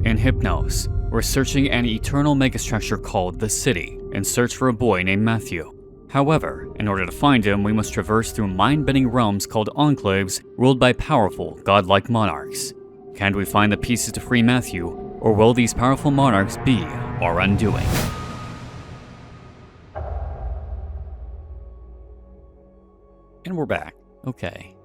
In HYPNOS, we're searching an eternal megastructure called the City in search for a boy named Matthew. However, in order to find him, we must traverse through mind-bending realms called Enclaves ruled by powerful, godlike monarchs. Can we find the pieces to free Matthew, or will these powerful monarchs be our undoing? And we're back. Okay.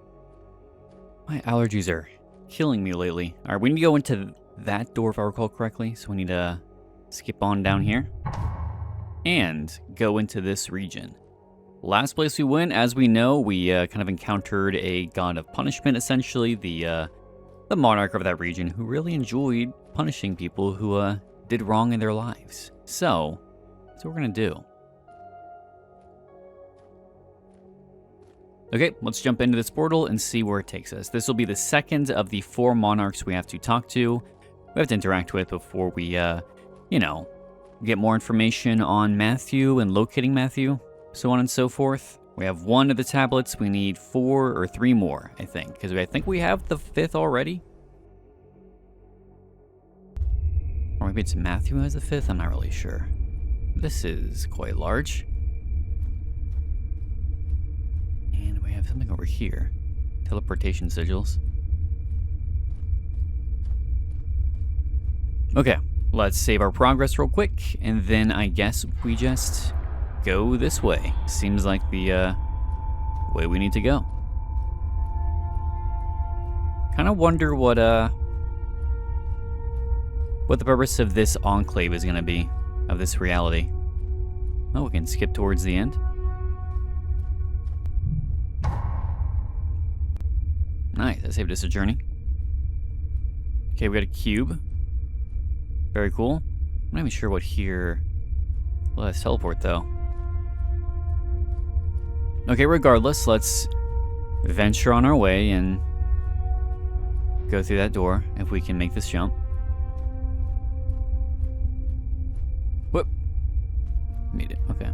My allergies are killing me lately. Alright, we need to go into that door if I recall correctly, so we need to skip on down here and go into this region. Last place we went, as we know, we kind of encountered a god of punishment, essentially, the monarch of that region, who really enjoyed punishing people who did wrong in their lives. So, that's what we're gonna do. Okay, let's jump into this portal and see where it takes us. This will be the second of the 4 monarchs we have to talk to. We have to interact with before we, get more information on Matthew and locating Matthew, so on and so forth. We have 1 of the tablets. We need 4 or 3 more, I think, because I think we have the 5th already. Or maybe it's Matthew who has the 5th, I'm not really sure. This is quite large. And we have something over here. Teleportation sigils. Okay, let's save our progress real quick, and then I guess we just go this way. Seems like the way we need to go. Kind of wonder what the purpose of this enclave is going to be, of this reality. Oh, we can skip towards the end. Nice, that saved us a journey. Okay, we got a cube. Very cool. I'm not even sure what here. Well, let's teleport though. Okay, regardless, let's venture on our way and go through that door if we can make this jump. Whoop. Made it, okay.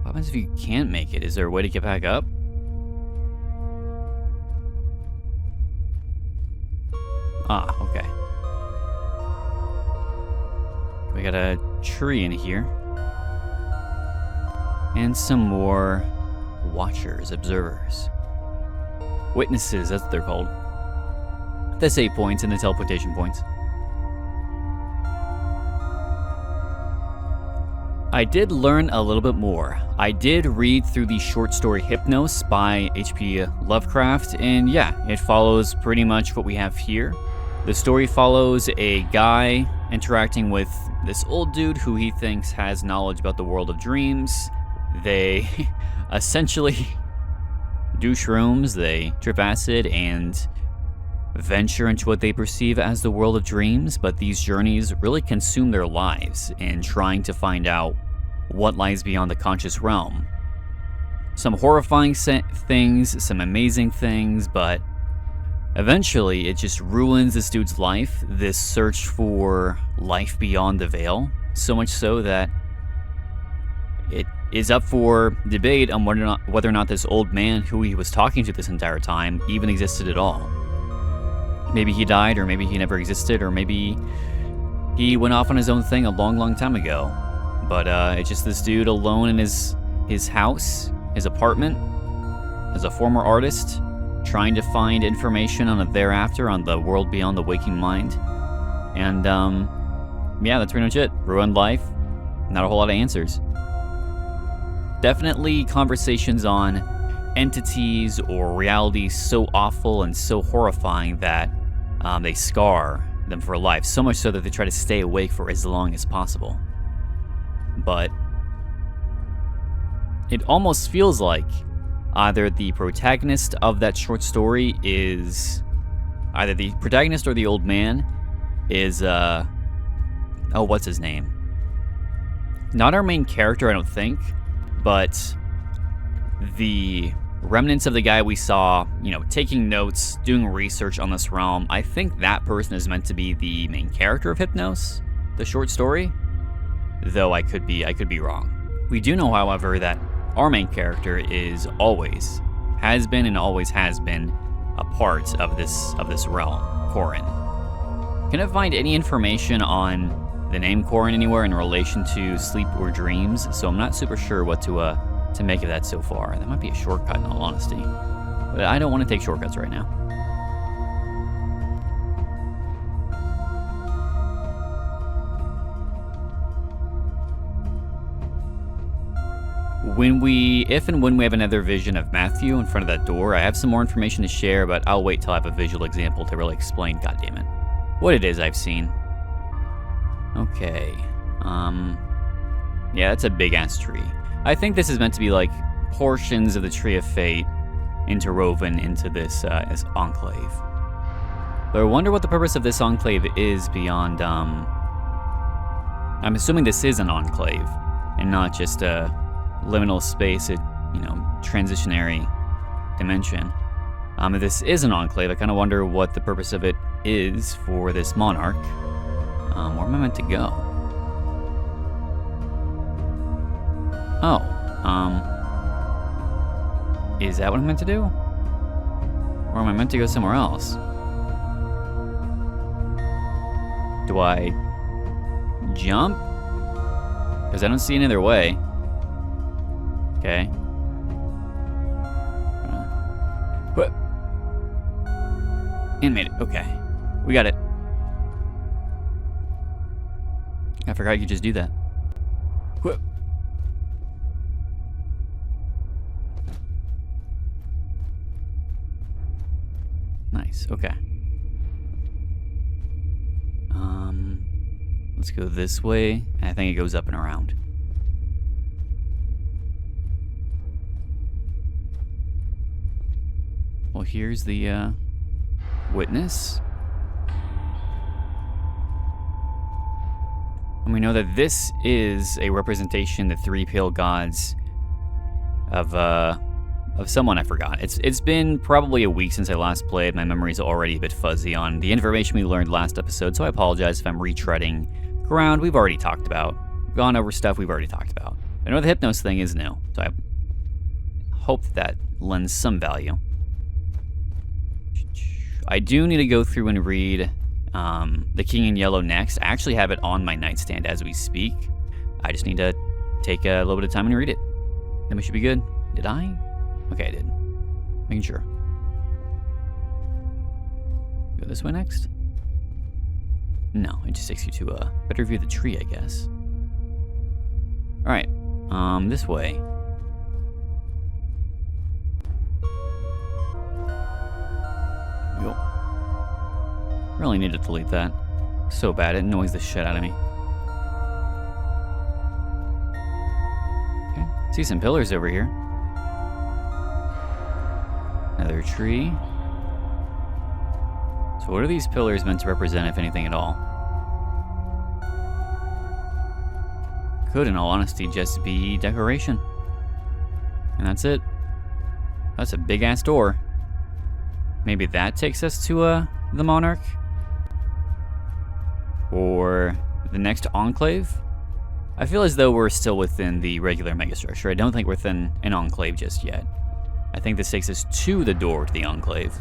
What happens if you can't make it? Is there a way to get back up? Ah, okay. We got a tree in here. And some more watchers, observers. Witnesses, that's what they're called. The save points and the teleportation points. I did learn a little bit more. I did read through the short story HYPNOS by H.P. Lovecraft, and yeah, it follows pretty much what we have here. The story follows a guy interacting with this old dude who he thinks has knowledge about the world of dreams. They essentially do shrooms, they trip acid, and venture into what they perceive as the world of dreams, but these journeys really consume their lives in trying to find out what lies beyond the conscious realm. Some horrifying things, some amazing things, but eventually, it just ruins this dude's life, this search for life beyond the veil, so much so that it is up for debate on whether or not this old man who he was talking to this entire time even existed at all. Maybe he died, or maybe he never existed, or maybe he went off on his own thing a long, long time ago. But it's just this dude alone in his house, his apartment, as a former artist, trying to find information on a thereafter, on the world beyond the waking mind. And, yeah, that's pretty much it. Ruined life. Not a whole lot of answers. Definitely conversations on entities or realities so awful and so horrifying that they scar them for life. So much so that they try to stay awake for as long as possible. But it almost feels like either the protagonist of that short story is either the protagonist or the old man is what's his name? Not our main character, I don't think, but the remnants of the guy we saw, taking notes, doing research on this realm. I think that person is meant to be the main character of HYPNOS, the short story, though I could be wrong. We do know, however, that our main character has been and always has been a part of this realm, Corin. Can I find any information on the name Corin anywhere in relation to sleep or dreams? So I'm not super sure what to make of that so far. That might be a shortcut in all honesty. But I don't want to take shortcuts right now. If and when we have another vision of Matthew in front of that door, I have some more information to share, but I'll wait till I have a visual example to really explain, goddammit, what it is I've seen. Okay. Yeah, that's a big-ass tree. I think this is meant to be like portions of the Tree of Fate interwoven into this Enclave. But I wonder what the purpose of this Enclave is beyond, I'm assuming this is an Enclave, and not just a liminal space, transitionary dimension. If this is an Enclave, I kind of wonder what the purpose of it is for this Monarch. Where am I meant to go? Oh, is that what I'm meant to do? Or am I meant to go somewhere else? Do I jump? Because I don't see any other way. Okay. What? Animated. Okay. We got it. I forgot you could just do that. What? Nice. Okay. Let's go this way. I think it goes up and around. Well, here's the witness. And we know that this is a representation, the three pale gods of someone I forgot. It's been probably a week since I last played. My memory's already a bit fuzzy on the information we learned last episode, so I apologize if I'm retreading ground we've already talked about. We've gone over stuff we've already talked about. I know the HYPNOS thing is new, so I hope that lends some value. I do need to go through and read The King in Yellow next. I actually have it on my nightstand as we speak. I just need to take a little bit of time and read it. Then we should be good. Did I? Okay, I did. Making sure. Go this way next? No, it just takes you to a better view of the tree, I guess. Alright, this way. Yo. Really need to delete that. So bad, it annoys the shit out of me. Okay, see some pillars over here. Another tree. So what are these pillars meant to represent, if anything at all? Could, in all honesty, just be decoration. And that's it. That's a big-ass door. Maybe that takes us to the Monarch? Or the next Enclave? I feel as though we're still within the regular Megastructure. I don't think we're within an Enclave just yet. I think this takes us to the door to the Enclave.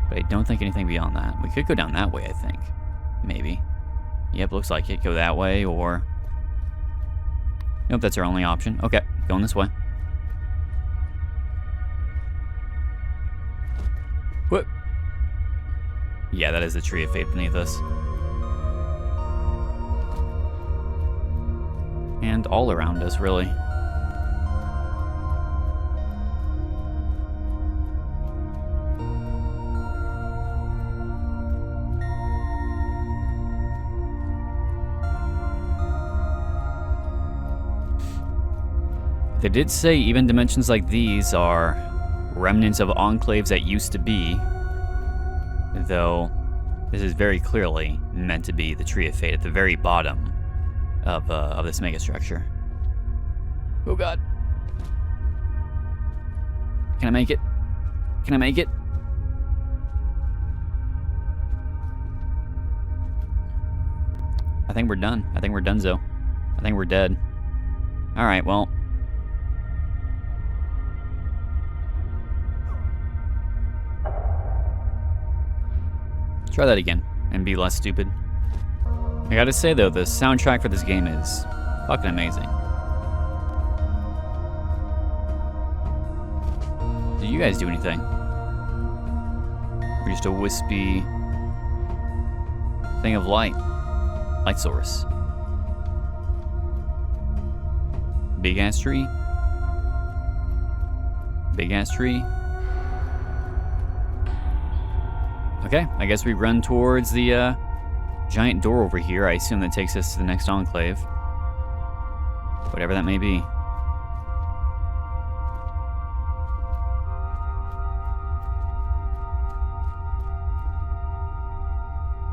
But I don't think anything beyond that. We could go down that way, I think. Maybe. Yep, looks like it. Go that way, or... Nope, that's our only option. Okay, going this way. What? Yeah, that is the Tree of Fate beneath us. And all around us, really. They did say even dimensions like these are remnants of enclaves that used to be, though this is very clearly meant to be the Tree of Fate at the very bottom of this megastructure. Oh god. Can I make it? Can I make it? I think we're done. I think we're donezo. I think we're dead. Alright, well. try that again and be less stupid. I gotta say though, the soundtrack for this game is fucking amazing. Did you guys do anything? Or just a wispy thing of light? Light source. Big ass tree. Big ass tree. Okay, I guess we run towards the giant door over here. I assume that takes us to the next enclave. Whatever that may be.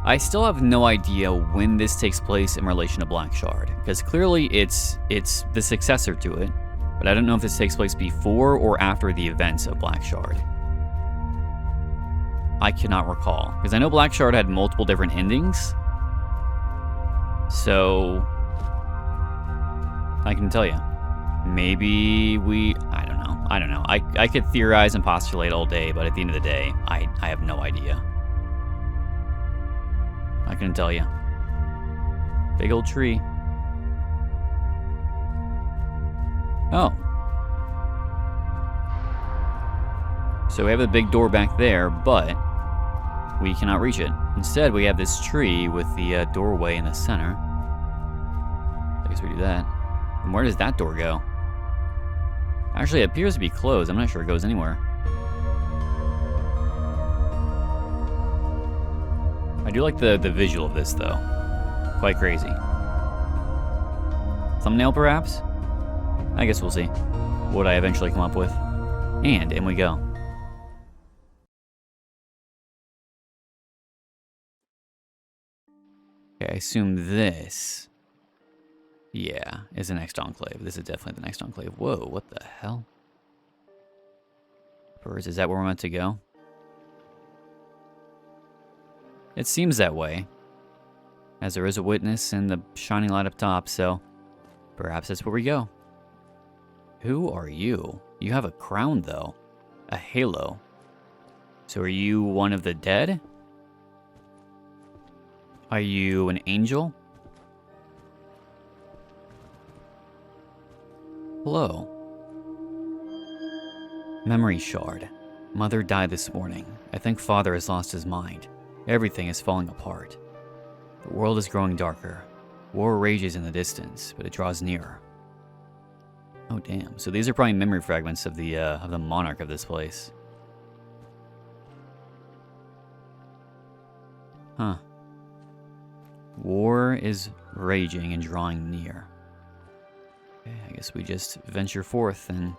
I still have no idea when this takes place in relation to Black Shard, because clearly it's the successor to it, but I don't know if this takes place before or after the events of Black Shard. I cannot recall, because I know Black Shard had multiple different endings, so I can tell you. Maybe I don't know. I could theorize and postulate all day, but at the end of the day, I have no idea. I couldn't tell you. Big old tree. Oh. So we have a big door back there, but we cannot reach it. Instead, we have this tree with the doorway in the center. I guess we do that. And where does that door go? Actually, it appears to be closed. I'm not sure it goes anywhere. I do like the visual of this, though. Quite crazy. Thumbnail, perhaps? I guess we'll see what I eventually come up with. And in we go. Okay, I assume this, yeah, is the next enclave. This is definitely the next enclave. Whoa, what the hell? Birds, is that where we're meant to go? It seems that way, as there is a witness and the shining light up top, so perhaps that's where we go. Who are you? You have a crown, though. A halo. So are you one of the dead? Are you an angel? Hello. Memory shard. Mother died this morning. I think father has lost his mind. Everything is falling apart. The world is growing darker. War rages in the distance, but it draws nearer. Oh damn! So these are probably memory fragments of the monarch of this place. Huh. War is raging and drawing near. Okay, I guess we just venture forth and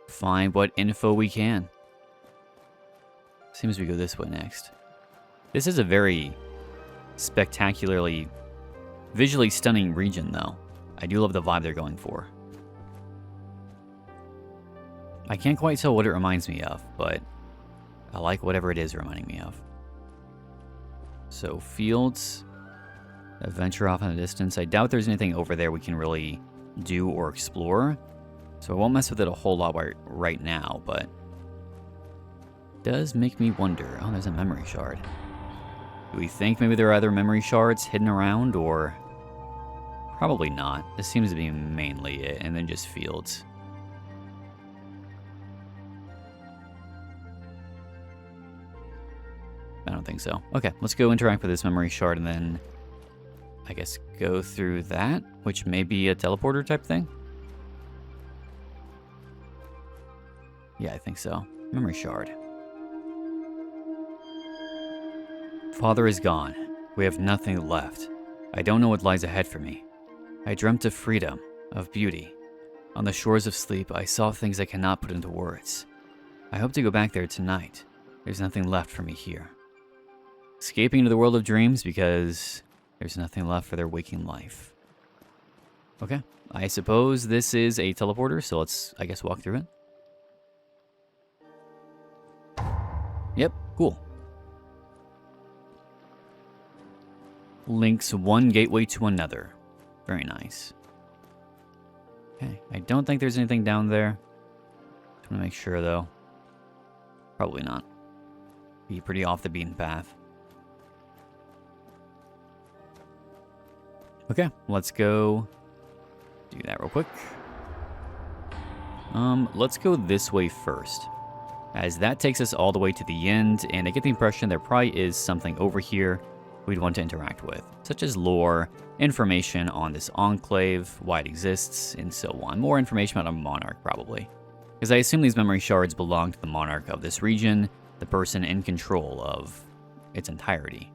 find what info we can. Seems we go this way next. This is a very spectacularly, visually stunning region, though. I do love the vibe they're going for. I can't quite tell what it reminds me of, but I like whatever it is reminding me of. So, fields, adventure off in the distance. I doubt there's anything over there we can really do or explore, so I won't mess with it a whole lot right now, but does make me wonder. Oh, there's a memory shard. Do we think maybe there are other memory shards hidden around, or probably not? This seems to be mainly it, and then just fields. I don't think so. Okay, let's go interact with this memory shard and then I guess go through that, which may be a teleporter type thing. Yeah, I think so. Memory shard. Father is gone. We have nothing left. I don't know what lies ahead for me. I dreamt of freedom, of beauty. On the shores of sleep, I saw things I cannot put into words. I hope to go back there tonight. There's nothing left for me here. Escaping into the world of dreams because there's nothing left for their waking life. Okay, I suppose this is a teleporter, so let's, I guess, walk through it. Yep, cool. Links one gateway to another. Very nice. Okay, I don't think there's anything down there. Just want to make sure, though. Probably not. Be pretty off the beaten path. Okay, let's go do that real quick. Let's go this way first, as that takes us all the way to the end, and I get the impression there probably is something over here we'd want to interact with, such as lore, information on this Enclave, why it exists, and so on. More information about a Monarch, probably. Because I assume these memory shards belong to the Monarch of this region, the person in control of its entirety.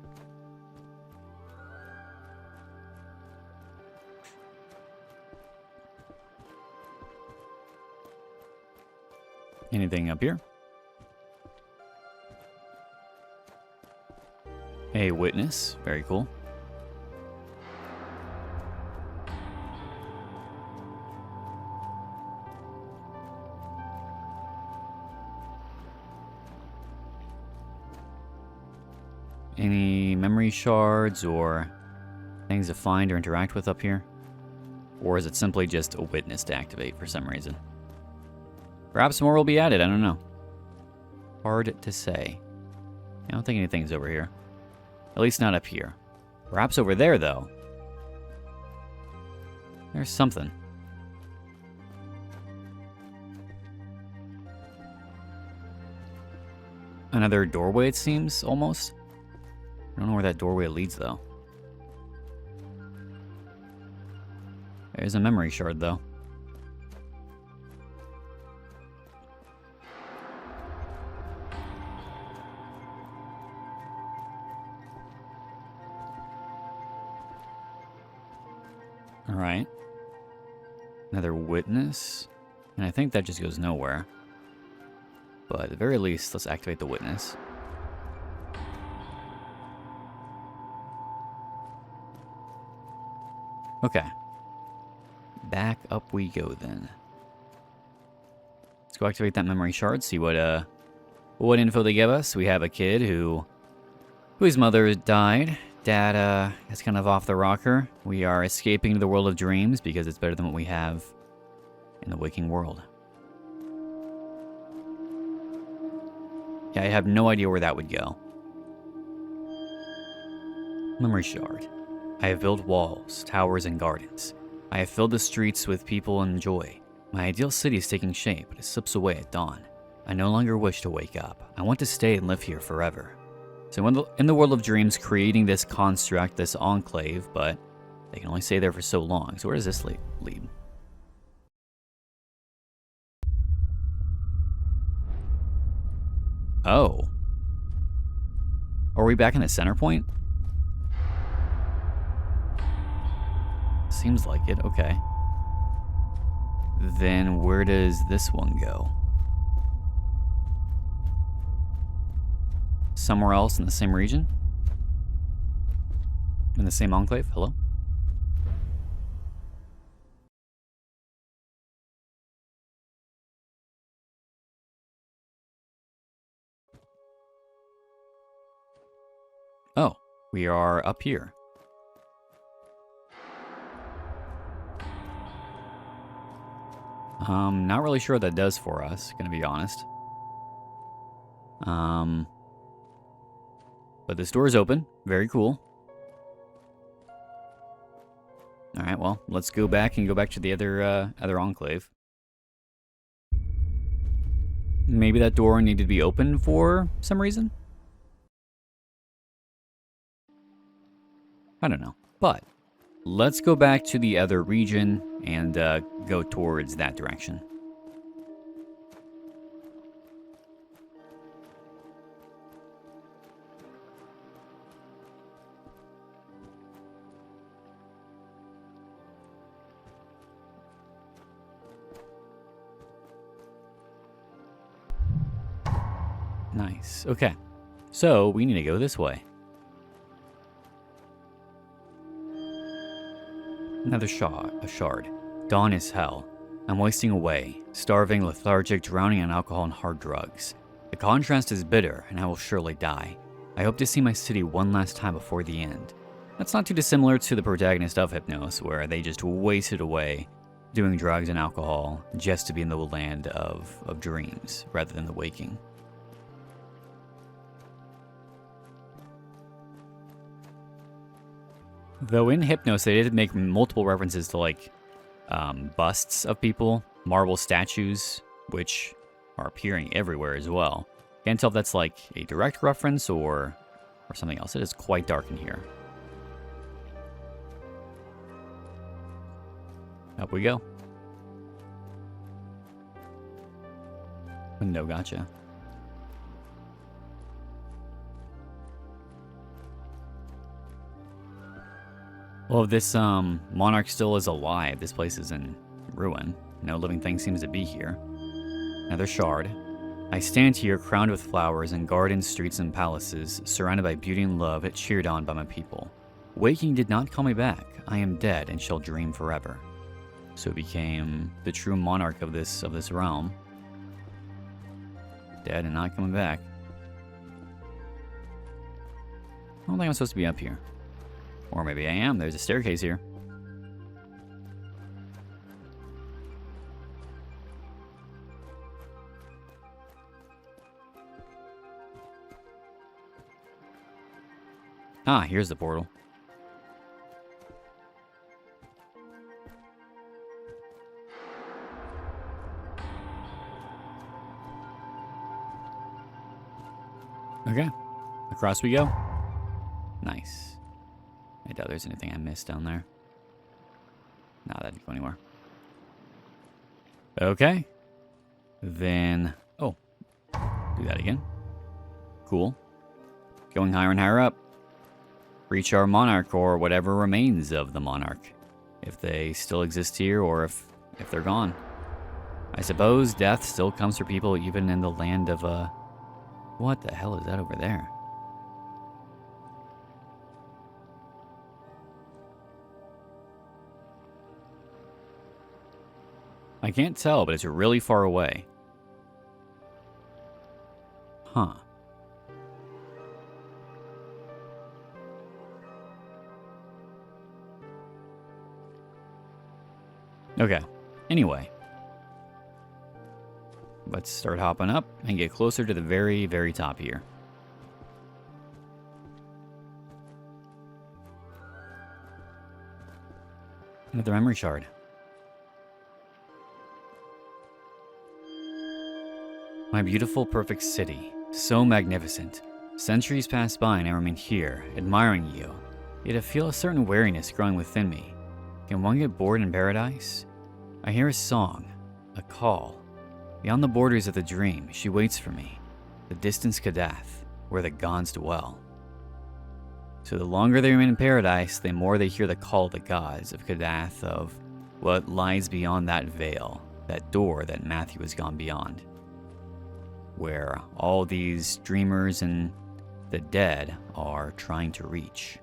Anything up here? A witness. Very cool. Any memory shards or things to find or interact with up here? Or is it simply just a witness to activate for some reason? Perhaps more will be added, I don't know. Hard to say. I don't think anything's over here. At least not up here. Perhaps over there, though. There's something. Another doorway, it seems, almost. I don't know where that doorway leads, though. There's a memory shard, though. Alright. Another witness. And I think that just goes nowhere. But at the very least, let's activate the witness. Okay. Back up we go then. Let's go activate that memory shard, see what info they give us. We have a kid whose mother died. Dad is kind of off the rocker. We are escaping to the world of dreams because it's better than what we have in the waking world. Yeah, I have no idea where that would go. Memory shard. I have built walls, towers, and gardens. I have filled the streets with people and joy. My ideal city is taking shape, but it slips away at dawn. I no longer wish to wake up. I want to stay and live here forever. So in the world of dreams, creating this construct, this enclave, but they can only stay there for so long. So where does this lead? Oh. Are we back in the center point? Seems like it, okay. Then where does this one go? Somewhere else in the same region? In the same enclave? Hello? Oh, we are up here. Not really sure what that does for us, gonna be honest. But this door is open. Very cool. Alright, well, let's go back and go back to the other enclave. Maybe that door needed to be open for some reason? I don't know. But let's go back to the other region and go towards that direction. Nice. Okay. So we need to go this way. Another shard. Dawn is hell. I'm wasting away, starving, lethargic, drowning in alcohol and hard drugs. The contrast is bitter, and I will surely die. I hope to see my city one last time before the end. That's not too dissimilar to the protagonist of HYPNOS, where they just wasted away doing drugs and alcohol just to be in the land of dreams, rather than the waking. Though in Hypnos, they did make multiple references to, like, busts of people, marble statues, which are appearing everywhere as well. Can't tell if that's, like, a direct reference or something else. It is quite dark in here. Up we go. No, gotcha. Well, if this Monarch still is alive, this place is in ruin. No living thing seems to be here. Another shard. I stand here crowned with flowers in gardens, streets, and palaces, surrounded by beauty and love, cheered on by my people. Waking did not call me back. I am dead and shall dream forever. So it became the true monarch of this realm. Dead and not coming back. I don't think I'm supposed to be up here. Or maybe I am. There's a staircase here. Ah, here's the portal. Okay, across we go. Nice. I doubt there's anything I missed down there. Nah, that didn't go anywhere. Okay. Then, oh, do that again. Cool. Going higher and higher up. Reach our Monarch, or whatever remains of the Monarch. If they still exist here, or if they're gone. I suppose death still comes for people even in the land of, what the hell is that over there? I can't tell, but it's really far away. Huh. Okay. Anyway. Let's start hopping up and get closer to the very, very top here. Another memory shard. My beautiful, perfect city. So magnificent. Centuries pass by and I remain here, admiring you. Yet I feel a certain weariness growing within me. Can one get bored in paradise? I hear a song, a call. Beyond the borders of the dream, she waits for me. The distant Kadath, where the gods dwell. So the longer they remain in paradise, the more they hear the call of the gods of Kadath, of what lies beyond that veil, that door that Matthew has gone beyond. Where all these dreamers and the dead are trying to reach.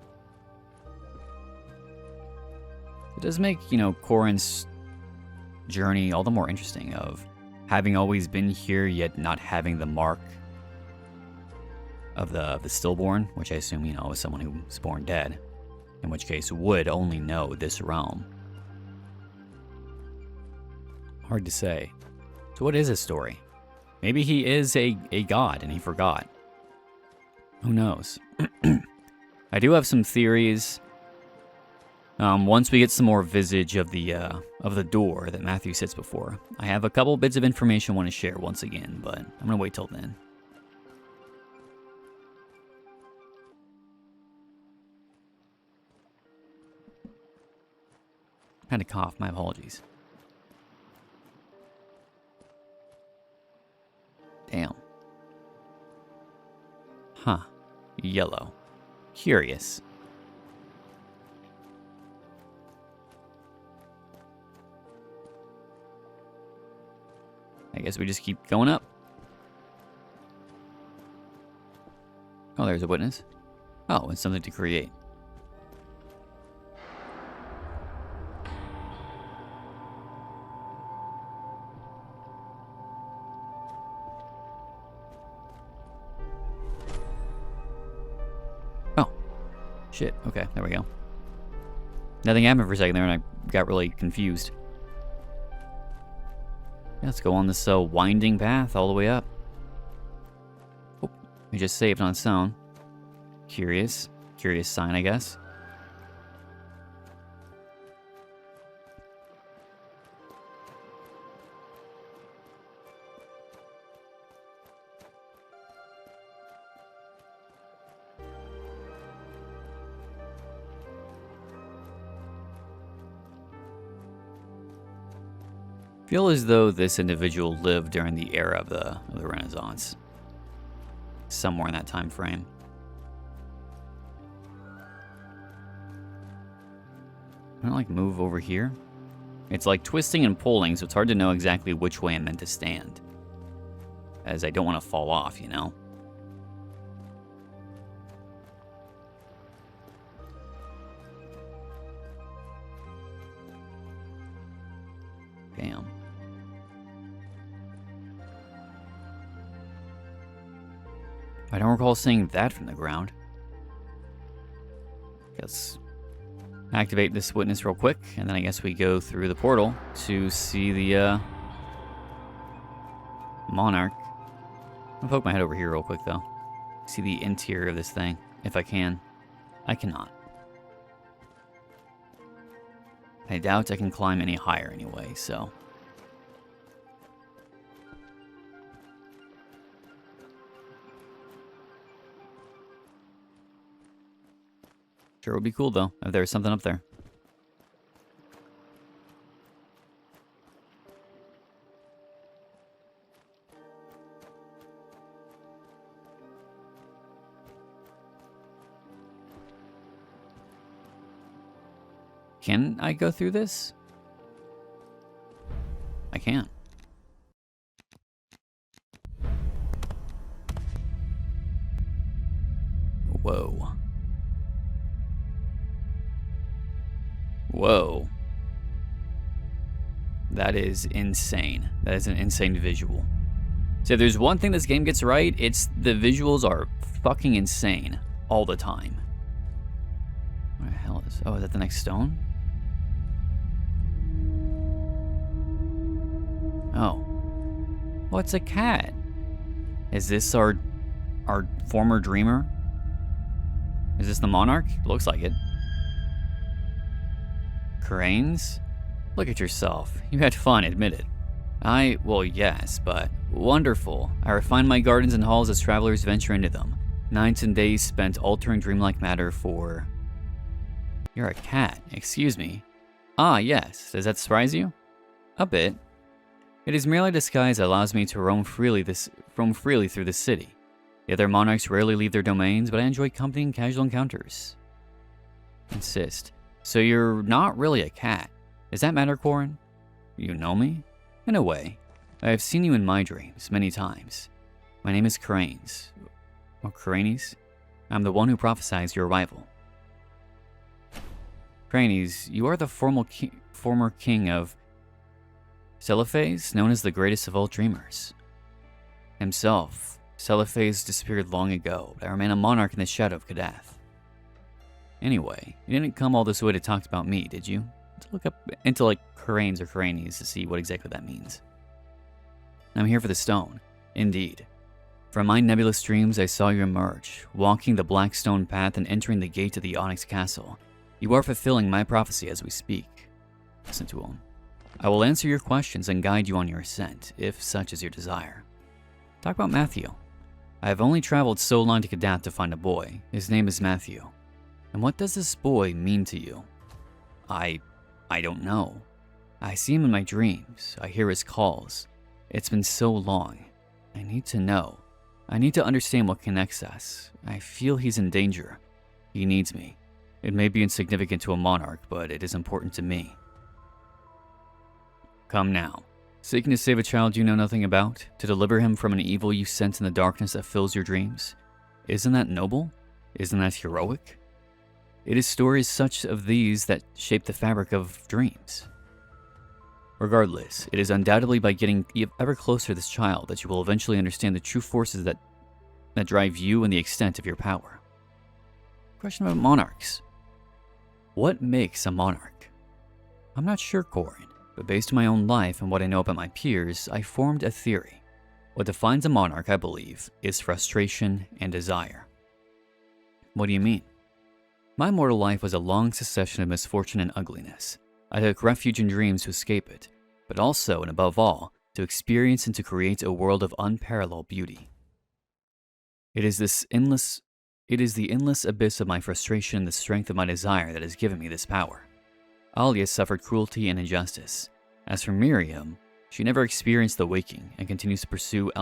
It does make, Corin's journey all the more interesting of having always been here yet not having the mark of the stillborn, which I assume, is someone who was born dead, in which case would only know this realm. Hard to say. So what is his story? Maybe he is a god and he forgot. Who knows? I do have some theories. Once we get some more visage of the door that Matthew sits before, I have a couple bits of information I want to share once again, but I'm gonna wait till then. Had to cough. My apologies. Damn. Huh. Yellow. Curious. I guess we just keep going up. Oh, there's a witness. Oh, it's something to create. Oh. Shit. Okay, there we go. Nothing happened for a second there and I got really confused. Let's go on this winding path all the way up. Oh, we just saved on its own. Curious sign, I guess. Feel as though this individual lived during the era of the Renaissance. Somewhere in that time frame. Can I like move over here? It's like twisting and pulling, so it's hard to know exactly which way I'm meant to stand. As I don't want to fall off, you know? Damn. I don't recall seeing that from the ground. Let's activate this witness real quick, and then I guess we go through the portal to see the Monarch. I'll poke my head over here real quick, though. See the interior of this thing, if I can. I cannot. I doubt I can climb any higher anyway, so... Sure would be cool, though, if there was something up there. Can I go through this? I can. Whoa. Whoa. That is insane. That is an insane visual. So if there's one thing this game gets right, it's the visuals are fucking insane all the time. What the hell is... Oh, is that the next stone? Oh. Oh, it's a cat. Is this our former dreamer? Is this the Monarch? Looks like it. Cranes? Look at yourself. You had fun, admit it. Well, yes, but wonderful. I refine my gardens and halls as travelers venture into them. Nights and days spent altering dreamlike matter for... You're a cat, excuse me. Ah, yes. Does that surprise you? A bit. It is merely a disguise that allows me to roam freely through the city. The other monarchs rarely leave their domains, but I enjoy company and casual encounters. Insist. So you're not really a cat. Does that matter, Corin? You know me? In a way. I have seen you in my dreams many times. My name is Cranes. Or Cranes? I'm the one who prophesied your arrival. Cranes, you are the former king of Celiphaes, known as the greatest of all dreamers. Himself, Celiphaes disappeared long ago, but I remain a monarch in the shadow of Kadath. Anyway, you didn't come all this way to talk about me, did you? To look up into like Cranes or Cranes to see what exactly that means. I'm here for the stone, indeed. From my nebulous dreams I saw you emerge, walking the black stone path and entering the gate of the Onyx Castle. You are fulfilling my prophecy as we speak. Listen to him. I will answer your questions and guide you on your ascent, if such is your desire. Talk about Matthew. I have only traveled so long to Kadath to find a boy. His name is Matthew. And what does this boy mean to you? I don't know. I see him in my dreams. I hear his calls. It's been so long. I need to know. I need to understand what connects us. I feel he's in danger. He needs me. It may be insignificant to a monarch, but it is important to me. Come now. Seeking to save a child you know nothing about, to deliver him from an evil you sense in the darkness that fills your dreams. Isn't that noble? Isn't that heroic? It is stories such of these that shape the fabric of dreams. Regardless, it is undoubtedly by getting ever closer to this child that you will eventually understand the true forces that drive you and the extent of your power. Question about monarchs. What makes a monarch? I'm not sure, Corin, but based on my own life and what I know about my peers, I formed a theory. What defines a monarch, I believe, is frustration and desire. What do you mean? My mortal life was a long succession of misfortune and ugliness. I took refuge in dreams to escape it, but also, and above all, to experience and to create a world of unparalleled beauty. It is the endless abyss of my frustration and the strength of my desire that has given me this power. Alia suffered cruelty and injustice. As for Miriam, She never experienced the waking and continues to pursue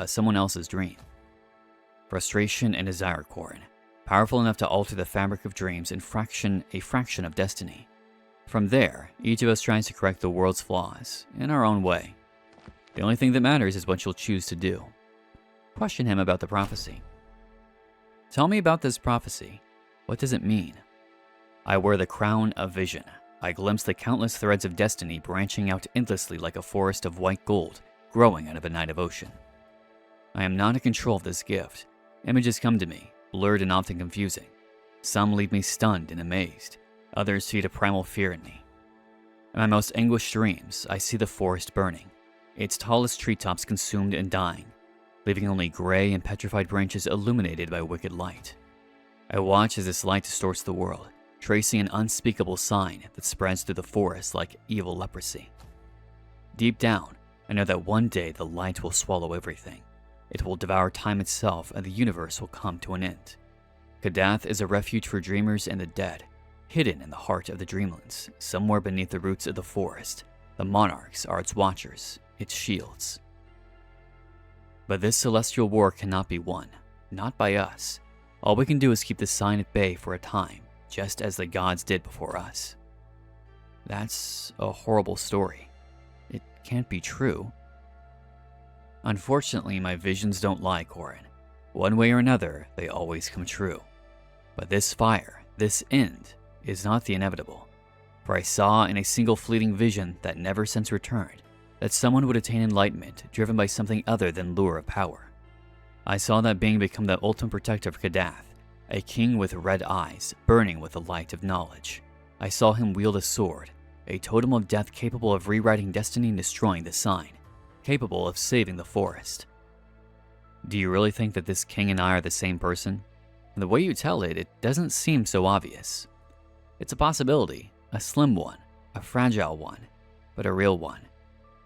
someone else's dream. Frustration and desire, Corin, powerful enough to alter the fabric of dreams in a fraction of destiny. From there, each of us tries to correct the world's flaws in our own way. The only thing that matters is what you'll choose to do. Question him about the prophecy. Tell me about this prophecy. What does it mean? I wear the crown of vision. I glimpse the countless threads of destiny branching out endlessly like a forest of white gold growing out of a night of ocean. I am not in control of this gift. Images come to me, blurred and often confusing. Some leave me stunned and amazed. Others feed a primal fear in me. In my most anguished dreams, I see the forest burning, its tallest treetops consumed and dying, leaving only gray and petrified branches illuminated by wicked light. I watch as this light distorts the world, tracing an unspeakable sign that spreads through the forest like evil leprosy. Deep down, I know that one day the light will swallow everything. It will devour time itself and the universe will come to an end. Kadath is a refuge for dreamers and the dead, hidden in the heart of the dreamlands, somewhere beneath the roots of the forest. The monarchs are its watchers, its shields. But this celestial war cannot be won, not by us. All we can do is keep the sign at bay for a time, just as the gods did before us. That's a horrible story. It can't be true. Unfortunately, my visions don't lie, Corin. One way or another, they always come true. But this fire, this end, is not the inevitable. For I saw in a single fleeting vision that never since returned that someone would attain enlightenment driven by something other than lure of power. I saw that being become the ultimate protector of Kadath, a king with red eyes, burning with the light of knowledge. I saw him wield a sword, a totem of death capable of rewriting destiny and destroying the sign, capable of saving the forest. Do you really think that this king and I are the same person? The way you tell it, it doesn't seem so obvious. It's a possibility, a slim one, a fragile one, but a real one.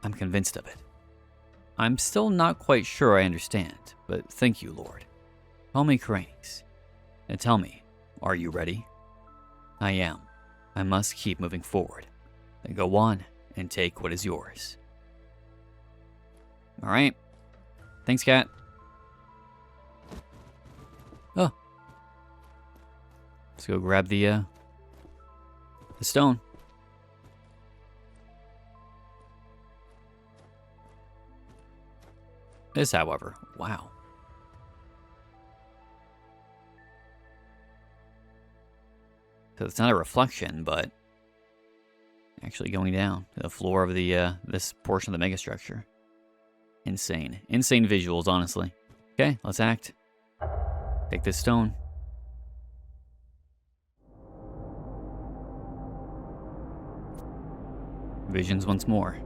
I'm convinced of it. I'm still not quite sure I understand, but thank you, Lord. Call me Cranix. And tell me, are you ready? I am. I must keep moving forward. Then go on and take what is yours. All right. Thanks, Cat. Oh. Let's go grab the stone. This, however, wow. So it's not a reflection, but actually going down to the floor of the this portion of the megastructure. Insane. Insane visuals, honestly. Okay, let's act. Take this stone. Visions once more.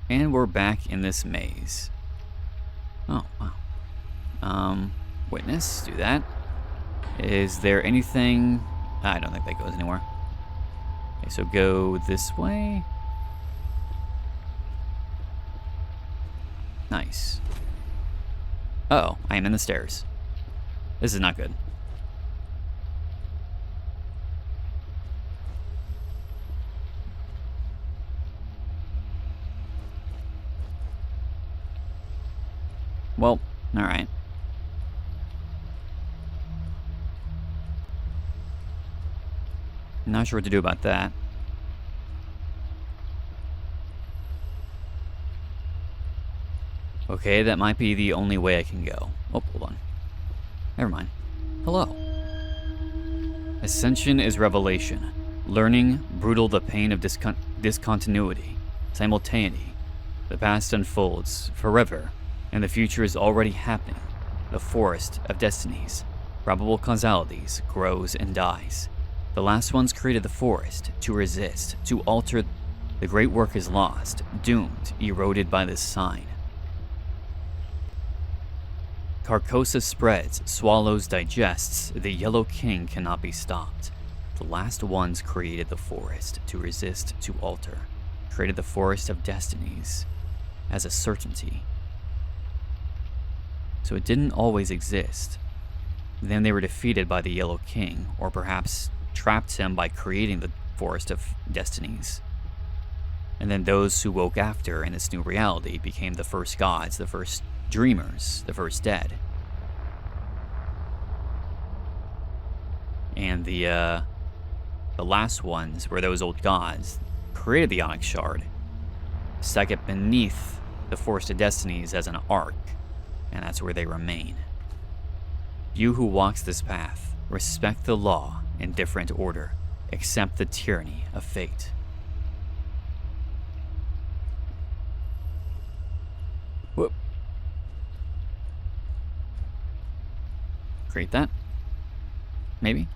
And we're back in this maze. Oh, wow. Witness, do that. Is there anything... I don't think that goes anywhere. Okay, so go this way. Nice. Uh-oh, I am in the stairs. This is not good. Well, alright. Not sure what to do about that. Okay, that might be the only way I can go. Oh, hold on. Never mind. Hello. Ascension is revelation. Learning, brutal the pain of discontinuity. Simultaneity. The past unfolds forever, and the future is already happening. The forest of destinies, probable causalities, grows and dies. The last ones created the forest to resist, to alter. The great work is lost, doomed, eroded by this sign. Carcosa spreads, swallows, digests. The Yellow King cannot be stopped. The last ones created the forest to resist, to alter. Created the forest of destinies as a certainty. So it didn't always exist. Then they were defeated by the Yellow King, or perhaps trapped him by creating the forest of destinies. And then those who woke after in this new reality became the first gods, the first dreamers, the first dead. And the last ones were those old gods, created the Onyx Shard, stuck it beneath the Forest of Destinies as an arc, and that's where they remain. You who walks this path, respect the law in different order, accept the tyranny of fate. Whoop. Create that. Maybe.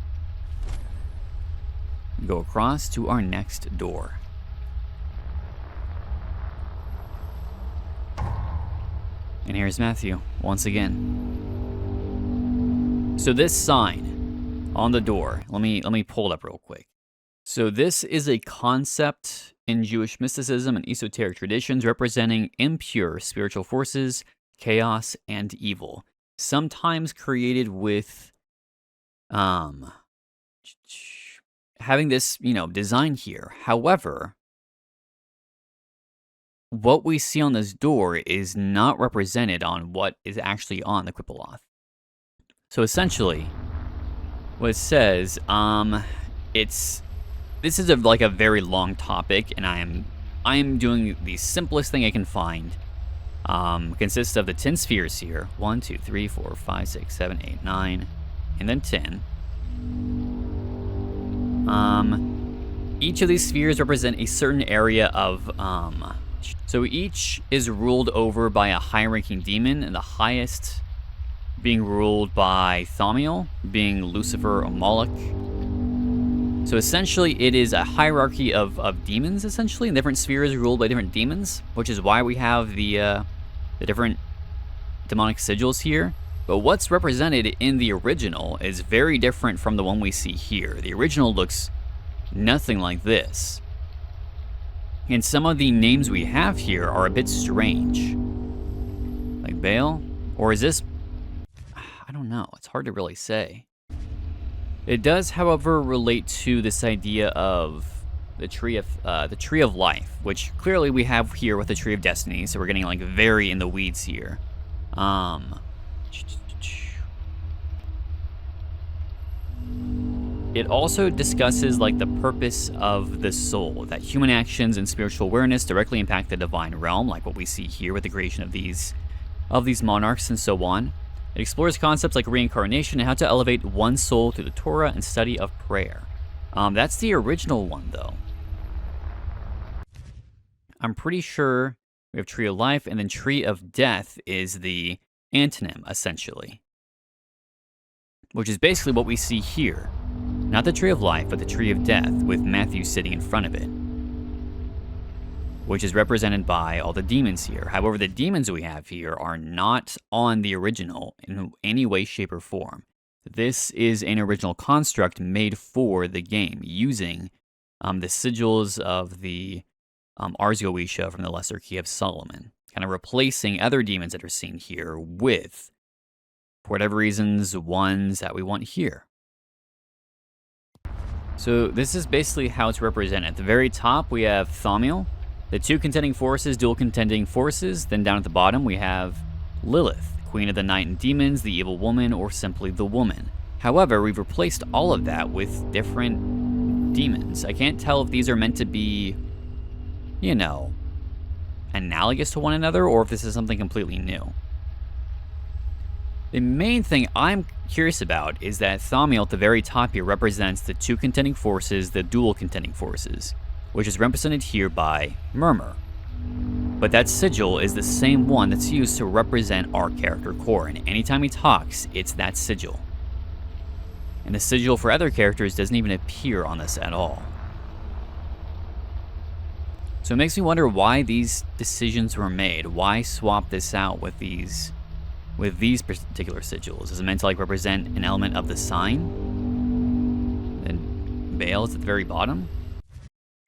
Go across to our next door. And here's Matthew, once again. So this sign on the door, let me pull it up real quick. So this is a concept in Jewish mysticism and esoteric traditions representing impure spiritual forces, chaos, and evil. Sometimes created with having this, design here. However, what we see on this door is not represented on what is actually on the Qibboleth. So essentially, what it says, this is like a very long topic, and I am doing the simplest thing I can find. Consists of the 10 spheres here. 1, 2, 3, 4, 5, 6, 7, 8, 9, and then 10. Each of these spheres represent a certain area of, so each is ruled over by a high-ranking demon, and the highest being ruled by Thaumiel, being Lucifer or Moloch. So essentially, it is a hierarchy of demons, essentially, and different spheres ruled by different demons, which is why we have the different demonic sigils here. But what's represented in the original is very different from the one we see here. The original looks nothing like this. And some of the names we have here are a bit strange. Like Baal? Or is this... I don't know. It's hard to really say. It does, however, relate to this idea of the tree of life, which clearly we have here with the Tree of Destiny. So we're getting like very in the weeds here. It also discusses like the purpose of the soul, that human actions and spiritual awareness directly impact the divine realm, like what we see here with the creation of these monarchs and so on. It explores concepts like reincarnation and how to elevate one's soul through the Torah and study of prayer. That's the original one, though. I'm pretty sure we have Tree of Life, and then Tree of Death is the antonym, essentially. Which is basically what we see here. Not the Tree of Life, but the Tree of Death, with Matthew sitting in front of it. Which is represented by all the demons here. However, the demons we have here are not on the original in any way, shape, or form. This is an original construct made for the game, using the sigils of the Ars Goetia from the Lesser Key of Solomon. Kind of replacing other demons that are seen here with, for whatever reasons, ones that we want here. So this is basically how it's represented. At the very top, we have Thaumiel, the two contending forces, dual contending forces. Then down at the bottom, we have Lilith, Queen of the Night and Demons, the Evil Woman, or simply the Woman. However, we've replaced all of that with different demons. I can't tell if these are meant to be, analogous to one another, or if this is something completely new. The main thing I'm curious about is that Thaumiel at the very top here represents the two contending forces, the dual contending forces, which is represented here by Murmur. But that sigil is the same one that's used to represent our character core, and anytime he talks, it's that sigil. And the sigil for other characters doesn't even appear on this at all. So it makes me wonder why these decisions were made. Why swap this out with these particular sigils? Is it meant to represent an element of the sign? And Bale's at the very bottom.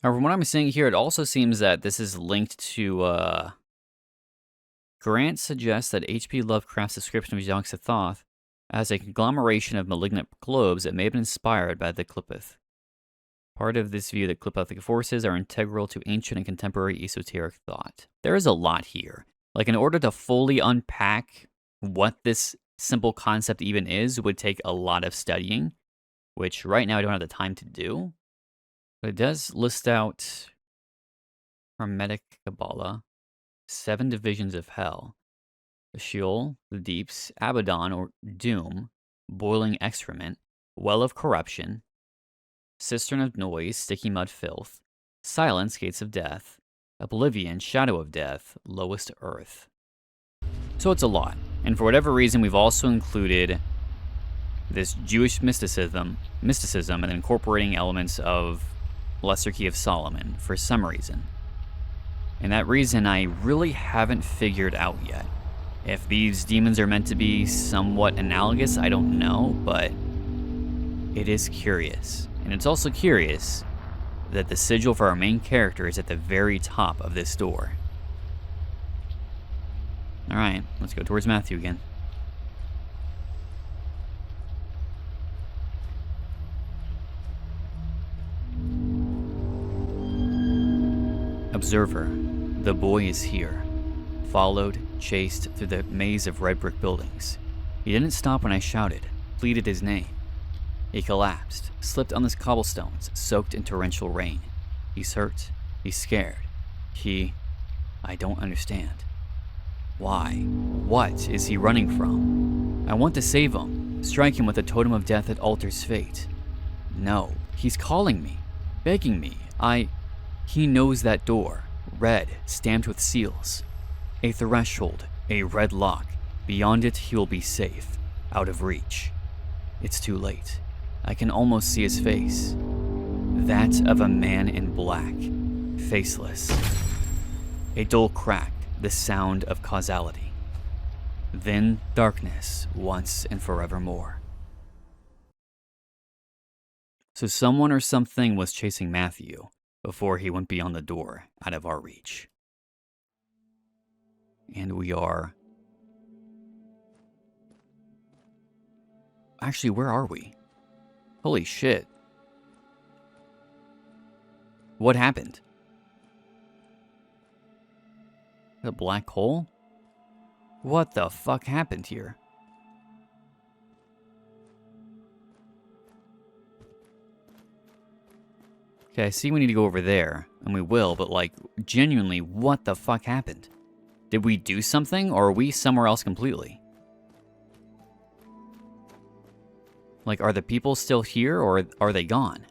However, from what I'm seeing here, it also seems that this is linked to, Grant suggests that H.P. Lovecraft's description of Yog-Sothoth as a conglomeration of malignant globes that may have been inspired by the Qliphoth. Part of this view that Qliphothic forces are integral to ancient and contemporary esoteric thought. There is a lot here. Like, in order to fully unpack what this simple concept even is, would take a lot of studying, which right now I don't have the time to do. But it does list out Hermetic Kabbalah, 7 divisions of hell, the Sheol, the deeps, Abaddon or doom, boiling excrement, well of corruption, cistern of noise, sticky mud filth, silence, gates of death, oblivion, shadow of death, lowest earth. So it's a lot, and for whatever reason we've also included this Jewish mysticism and incorporating elements of Lesser Key of Solomon for some reason. And that reason I really haven't figured out yet. If these demons are meant to be somewhat analogous, I don't know, but it is curious. And it's also curious that the sigil for our main character is at the very top of this door. Alright, let's go towards Matthew again. Observer, the boy is here. Followed, chased through the maze of red brick buildings. He didn't stop when I shouted, pleaded his name. He collapsed, slipped on the cobblestones, soaked in torrential rain. He's hurt. He's scared. I don't understand. Why? What is he running from? I want to save him, strike him with a totem of death that alters fate. No, he's calling me, begging me. He knows that door, red, stamped with seals. A threshold, a red lock. Beyond it, he will be safe, out of reach. It's too late. I can almost see his face. That of a man in black, faceless. A dull crack, the sound of causality. Then darkness, once and forevermore. So someone or something was chasing Matthew before he went beyond the door, out of our reach. And we are... Actually, where are we? Holy shit. What happened? A black hole? What the fuck happened here? Okay, I see we need to go over there, and we will, but like, genuinely, what the fuck happened? Did we do something, or are we somewhere else completely? Like, are the people still here, or are they gone?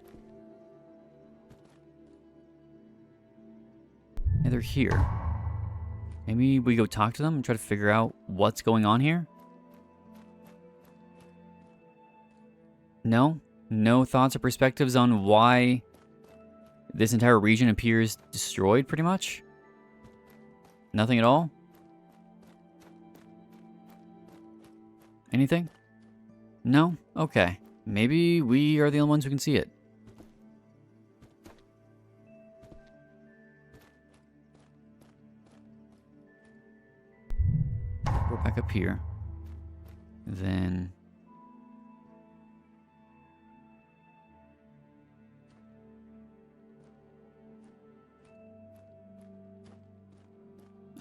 Yeah, they're here. Maybe we go talk to them and try to figure out what's going on here? No? No thoughts or perspectives on why this entire region appears destroyed, pretty much? Nothing at all? Anything? No? Okay. Maybe we are the only ones who can see it. We're back up here. Then...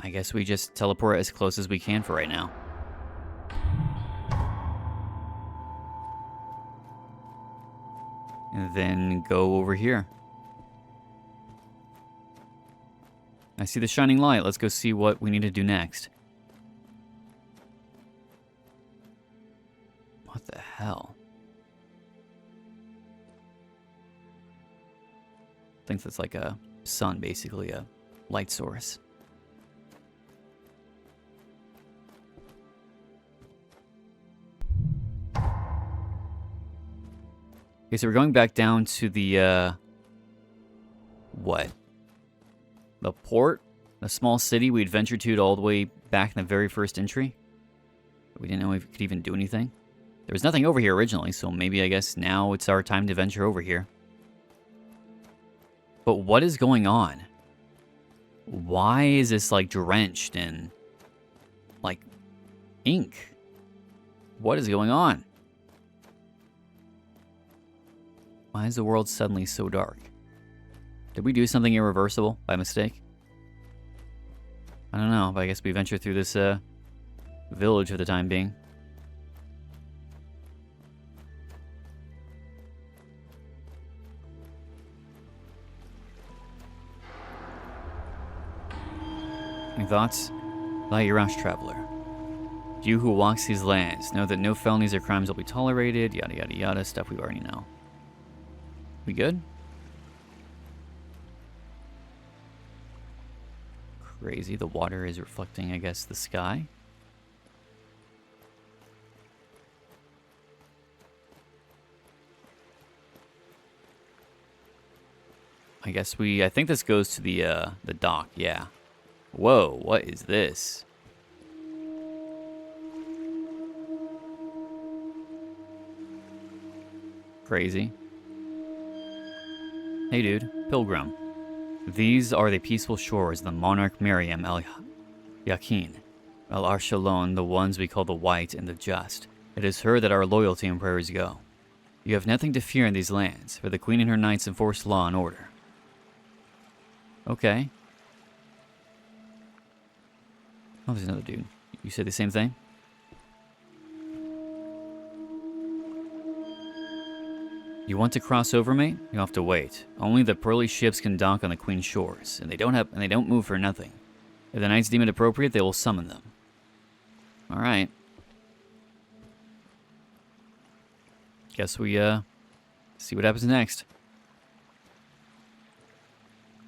I guess we just teleport as close as we can for right now. And then go over here. I see the shining light. Let's go see what we need to do next. What the hell? I think that's like a sun, basically, a light source. Okay, so we're going back down to the, what? The port? The small city we'd ventured to all the way back in the very first entry? We didn't know we could even do anything. There was nothing over here originally, so maybe I guess now it's our time to venture over here. But what is going on? Why is this like drenched in like ink? What is going on? Why is the world suddenly so dark? Did we do something irreversible by mistake? I don't know, but I guess we venture through this village for the time being. Any thoughts? Lie your rash, traveler. You who walks these lands know that no felonies or crimes will be tolerated, yada yada yada, stuff we already know. We good? Crazy, the water is reflecting, I guess, the sky. I think this goes to the dock, yeah. Whoa, what is this? Crazy. Hey dude, pilgrim. These are the peaceful shores of the Monarch Miriam al-Yakin, al-Arshalon, the ones we call the White and the Just. It is her that our loyalty and prayers go. You have nothing to fear in these lands, for the Queen and her knights enforce law and order. Okay. Oh, there's another dude. You said the same thing? You want to cross over, mate? You'll have to wait. Only the pearly ships can dock on the Queen's shores, and they don't move for nothing. If the knights deem it appropriate, they will summon them. All right. Guess we see what happens next.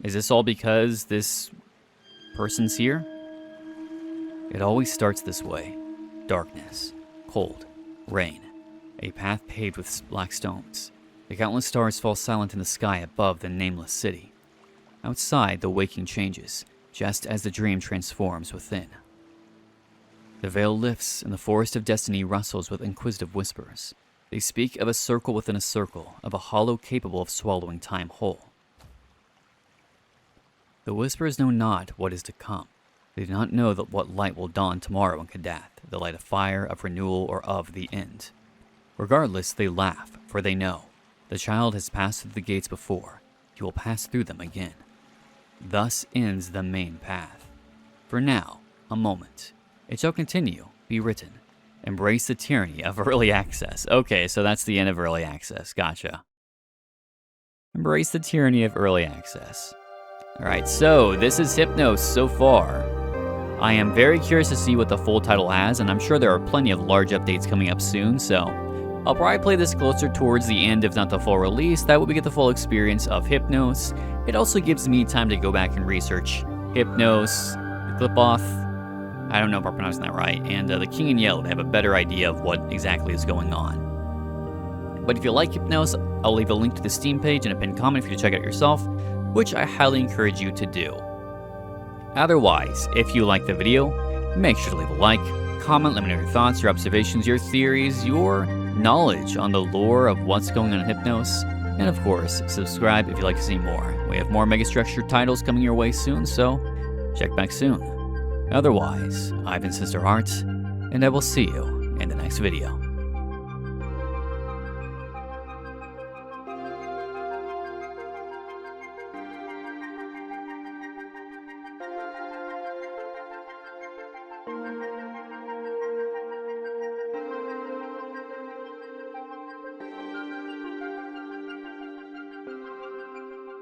Is this all because this person's here? It always starts this way. Darkness, cold, rain, a path paved with black stones. The countless stars fall silent in the sky above the nameless city. Outside, the waking changes, just as the dream transforms within. The veil lifts, and the forest of destiny rustles with inquisitive whispers. They speak of a circle within a circle, of a hollow capable of swallowing time whole. The whispers know not what is to come. They do not know that what light will dawn tomorrow in Kadath, the light of fire, of renewal, or of the end. Regardless, they laugh, for they know. The child has passed through the gates before. He will pass through them again. Thus ends the main path. For now, a moment. It shall continue, be written. Embrace the tyranny of early access. Okay, so that's the end of early access. Gotcha. Embrace the tyranny of early access. Alright, so this is HYPNOS so far. I am very curious to see what the full title has, and I'm sure there are plenty of large updates coming up soon, so I'll probably play this closer towards the end, if not the full release. That way we get the full experience of HYPNOS. It also gives me time to go back and research HYPNOS, the Clipoth, I don't know if I'm pronouncing that right, and the King in Yellow to have a better idea of what exactly is going on. But if you like HYPNOS, I'll leave a link to the Steam page and a pinned comment for you to check out yourself, which I highly encourage you to do. Otherwise, if you like the video, make sure to leave a like, comment, let me know your thoughts, your observations, your theories, your knowledge on the lore of what's going on in HYPNOS, and of course, subscribe if you'd like to see more. We have more Megastructure titles coming your way soon, so check back soon. Otherwise, I've been SinisterHeart, and I will see you in the next video.